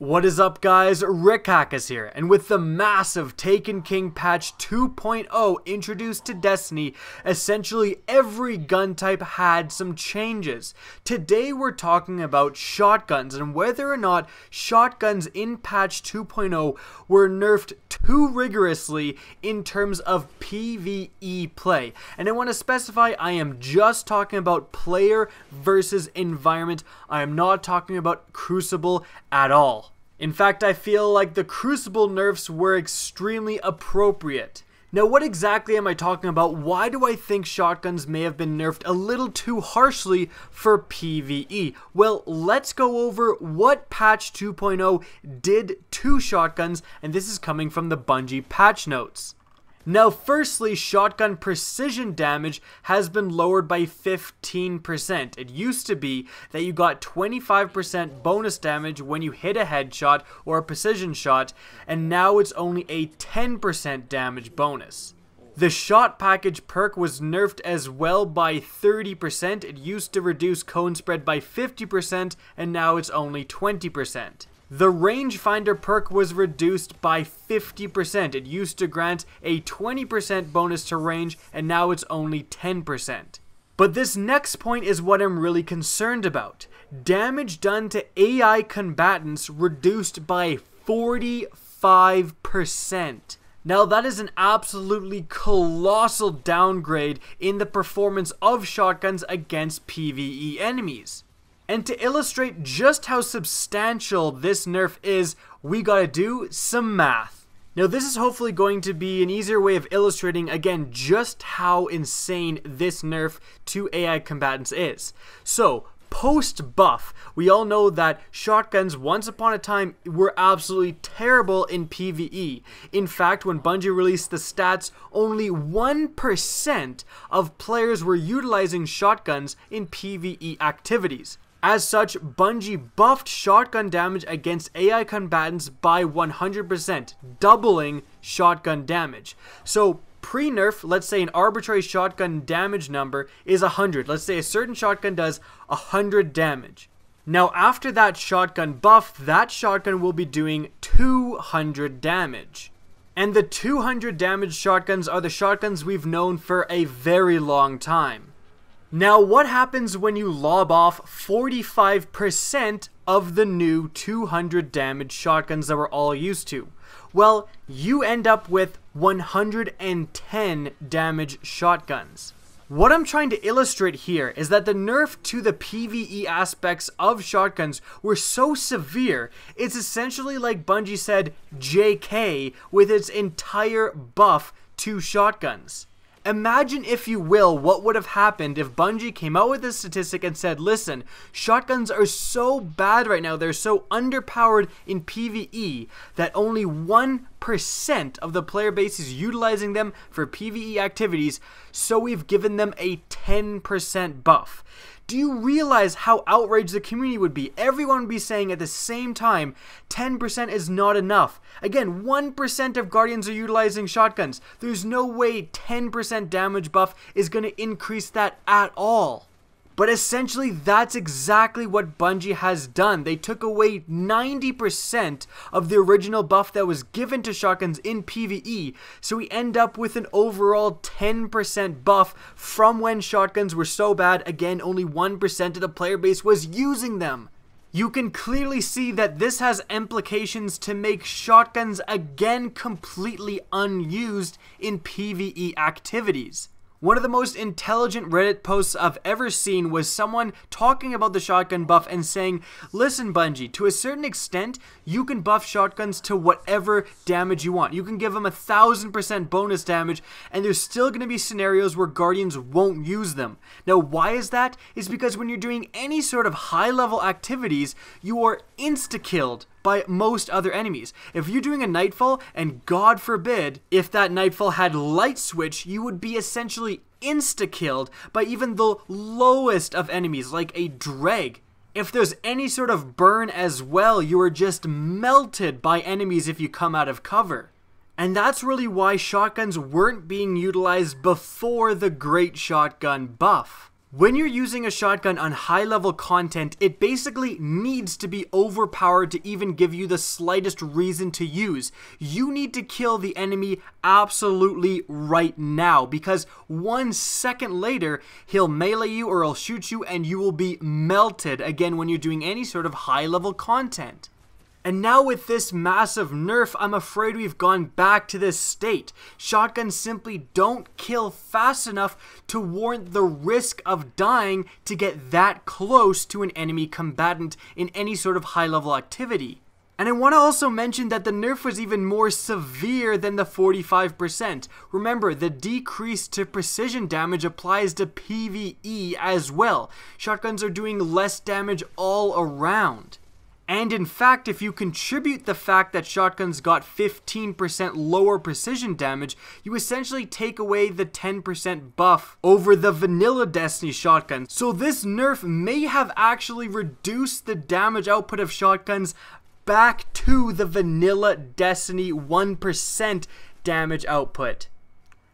What is up, guys? Rickhackers here, and with the massive Taken King patch 2.0 introduced to Destiny, essentially every gun type had some changes. Today we're talking about shotguns and whether or not shotguns in patch 2.0 were nerfed too rigorously in terms of PvE play. And I want to specify I am just talking about player versus environment. I am not talking about Crucible at all. In fact, I feel like the Crucible nerfs were extremely appropriate. Now, what exactly am I talking about? Why do I think shotguns may have been nerfed a little too harshly for PvE? Well, let's go over what patch 2.0 did to shotguns, and this is coming from the Bungie patch notes. Now, firstly, shotgun precision damage has been lowered by 15%. It used to be that you got 25% bonus damage when you hit a headshot or a precision shot, and now it's only a 10% damage bonus. The shot package perk was nerfed as well by 30%. It used to reduce cone spread by 50%, and now it's only 20%. The rangefinder perk was reduced by 50%. It used to grant a 20% bonus to range, and now it's only 10%. But this next point is what I'm really concerned about. Damage done to AI combatants reduced by 45%. Now that is an absolutely colossal downgrade in the performance of shotguns against PvE enemies. And to illustrate just how substantial this nerf is, we gotta do some math. Now this is hopefully going to be an easier way of illustrating again just how insane this nerf to AI combatants is. So, post buff, we all know that shotguns once upon a time were absolutely terrible in PvE. In fact, when Bungie released the stats, only 1% of players were utilizing shotguns in PvE activities. As such, Bungie buffed shotgun damage against AI combatants by 100%, doubling shotgun damage. So, pre-nerf, let's say an arbitrary shotgun damage number is 100. Let's say a certain shotgun does 100 damage. Now, after that shotgun buff, that shotgun will be doing 200 damage. And the 200 damage shotguns are the shotguns we've known for a very long time. Now, what happens when you lob off 45% of the new 200 damage shotguns that we're all used to? Well, you end up with 110 damage shotguns. What I'm trying to illustrate here is that the nerf to the PvE aspects of shotguns were so severe, it's essentially like Bungie said JK with its entire buff to shotguns. Imagine, if you will, what would have happened if Bungie came out with this statistic and said, listen, shotguns are so bad right now, they're so underpowered in PvE that only 1% of the player base is utilizing them for PvE activities, so we've given them a 10% buff. Do you realize how outraged the community would be? Everyone would be saying at the same time, 10% is not enough. Again, 1% of Guardians are utilizing shotguns. There's no way 10% damage buff is going to increase that at all. But essentially, that's exactly what Bungie has done. They took away 90% of the original buff that was given to shotguns in PvE, so we end up with an overall 10% buff from when shotguns were so bad, again, only 1% of the player base was using them. You can clearly see that this has implications to make shotguns again completely unused in PvE activities. One of the most intelligent Reddit posts I've ever seen was someone talking about the shotgun buff and saying, listen Bungie, to a certain extent, you can buff shotguns to whatever damage you want. You can give them 1000% bonus damage, and there's still going to be scenarios where Guardians won't use them. Now, why is that? It's because when you're doing any sort of high-level activities, you are insta-killed by most other enemies. If you're doing a Nightfall, and God forbid, if that Nightfall had light switch, you would be essentially insta-killed by even the lowest of enemies, like a Dreg. If there's any sort of burn as well, you are just melted by enemies if you come out of cover. And that's really why shotguns weren't being utilized before the Great Shotgun buff. When you're using a shotgun on high level content, it basically needs to be overpowered to even give you the slightest reason to use. You need to kill the enemy absolutely right now, because 1 second later, he'll melee you or he'll shoot you and you will be melted again when you're doing any sort of high level content. And now with this massive nerf, I'm afraid we've gone back to this state. Shotguns simply don't kill fast enough to warrant the risk of dying to get that close to an enemy combatant in any sort of high level activity. And I want to also mention that the nerf was even more severe than the 45%. Remember, the decrease to precision damage applies to PvE as well. Shotguns are doing less damage all around. And in fact, if you contribute the fact that shotguns got 15% lower precision damage, you essentially take away the 10% buff over the vanilla Destiny shotgun. So this nerf may have actually reduced the damage output of shotguns back to the vanilla Destiny 1% damage output.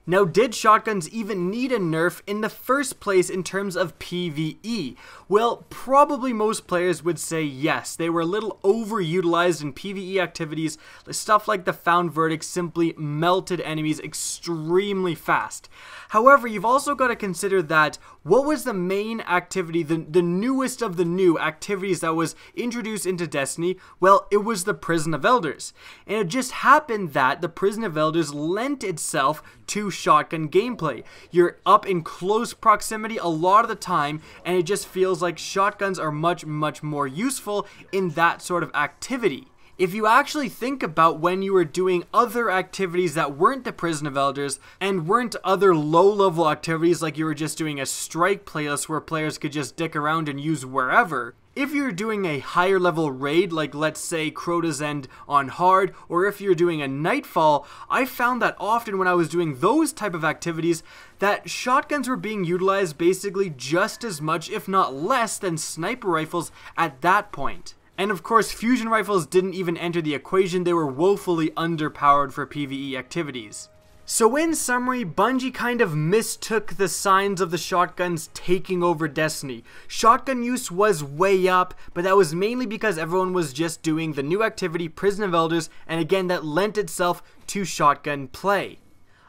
Now, did shotguns even need a nerf in the first place in terms of PvE? Well, probably most players would say yes. They were a little overutilized in PvE activities. Stuff like the found verdict simply melted enemies extremely fast. However, you've also got to consider that what was the main activity, the newest of the new activities that was introduced into Destiny? Well, it was the Prison of Elders. And it just happened that the Prison of Elders lent itself to shotgun gameplay. You're up in close proximity a lot of the time, and it just feels like shotguns are much more useful in that sort of activity. If you actually think about when you were doing other activities that weren't the Prison of Elders and weren't other low-level activities, like you were just doing a strike playlist where players could just dick around and use wherever, if you're doing a higher level raid, like let's say Crota's End on hard, or if you're doing a Nightfall, I found that often when I was doing those type of activities, that shotguns were being utilized basically just as much, if not less, than sniper rifles at that point. And of course, fusion rifles didn't even enter the equation. They were woefully underpowered for PvE activities. So in summary, Bungie kind of mistook the signs of the shotguns taking over Destiny. Shotgun use was way up, but that was mainly because everyone was just doing the new activity, Prison of Elders, and again, that lent itself to shotgun play.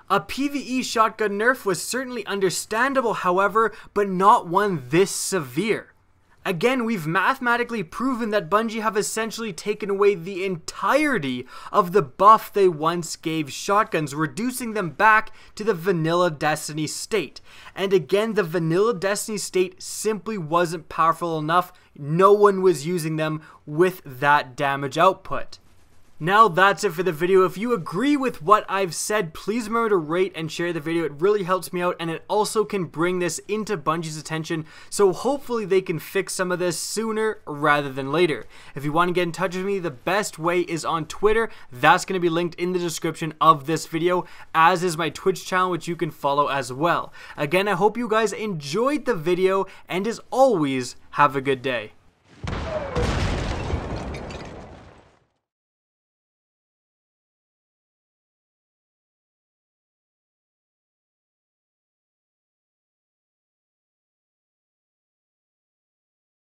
A PvE shotgun nerf was certainly understandable, however, but not one this severe. Again, we've mathematically proven that Bungie have essentially taken away the entirety of the buff they once gave shotguns, reducing them back to the vanilla Destiny state. And again, the vanilla Destiny state simply wasn't powerful enough. No one was using them with that damage output. Now that's it for the video. If you agree with what I've said, please remember to rate and share the video. It really helps me out, and it also can bring this into Bungie's attention, so hopefully they can fix some of this sooner rather than later. If you want to get in touch with me, the best way is on Twitter. That's going to be linked in the description of this video, as is my Twitch channel, which you can follow as well. Again, I hope you guys enjoyed the video, and as always, have a good day.